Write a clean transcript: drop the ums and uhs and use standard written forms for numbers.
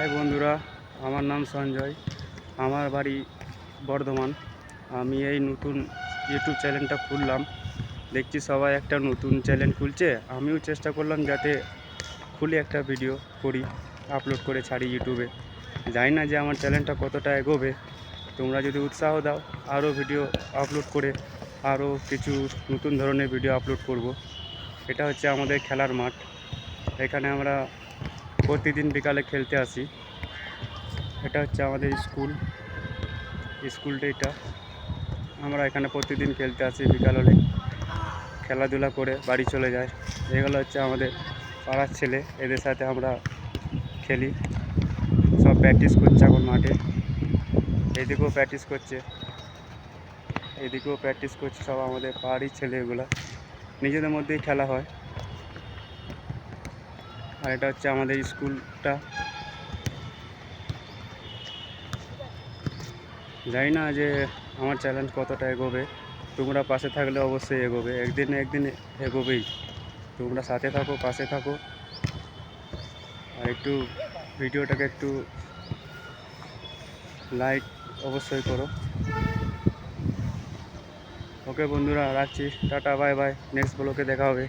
High বন্ধুরা, আমার নাম সঞ্জয়, আমার বাড়ি বর্ধমান। আমি এই নতুন ইউটিউব চ্যানেলটা খুললাম। দেখছি সবাই একটা নতুন চ্যানেল খুলছে, আমিও চেষ্টা করলাম যাতে খুলে একটা ভিডিও করি, আপলোড করে ছাড়ি ইউটিউবে। জানি না যে আমার চ্যানেলটা কতটা এগোবে। তোমরা যদি উৎসাহ দাও, আরও ভিডিও আপলোড করে আরও কিছু নতুন ধরনের ভিডিও আপলোড করব। এটা হচ্ছে আমাদের খেলার মাঠ। এখানে আমরা প্রতিদিন বিকালে খেলতে আসি। এটা হচ্ছে আমাদের স্কুলটা। এটা আমরা এখানে প্রতিদিন খেলতে আসি, বিকাল হলে খেলাধুলা করে বাড়ি চলে যায়। এগুলো হচ্ছে আমাদের পাড়ার ছেলে, এদের সাথে আমরা খেলি। সব প্র্যাকটিস করছে এখন মাঠে, এদিকেও প্র্যাকটিস করছে, এদিকেও প্র্যাকটিস করছে। সব আমাদের পাড়ারই ছেলে, এগুলা নিজেদের মধ্যেই খেলা হয়। আর এটা হচ্ছে আমাদের স্কুলটা। জানি না যে আমার চ্যালেঞ্জ কতটা এগোবে। তোমরা পাশে থাকলে অবশ্যই এগোবে, একদিন না একদিন এগোবেই। তোমরা সাথে থাকো, পাশে থাকো, আর একটু ভিডিওটাকে একটু লাইক অবশ্যই করো। ওকে বন্ধুরা, রাখছি, টাটা, বাই বাই। নেক্সট ব্লগে দেখা হবে।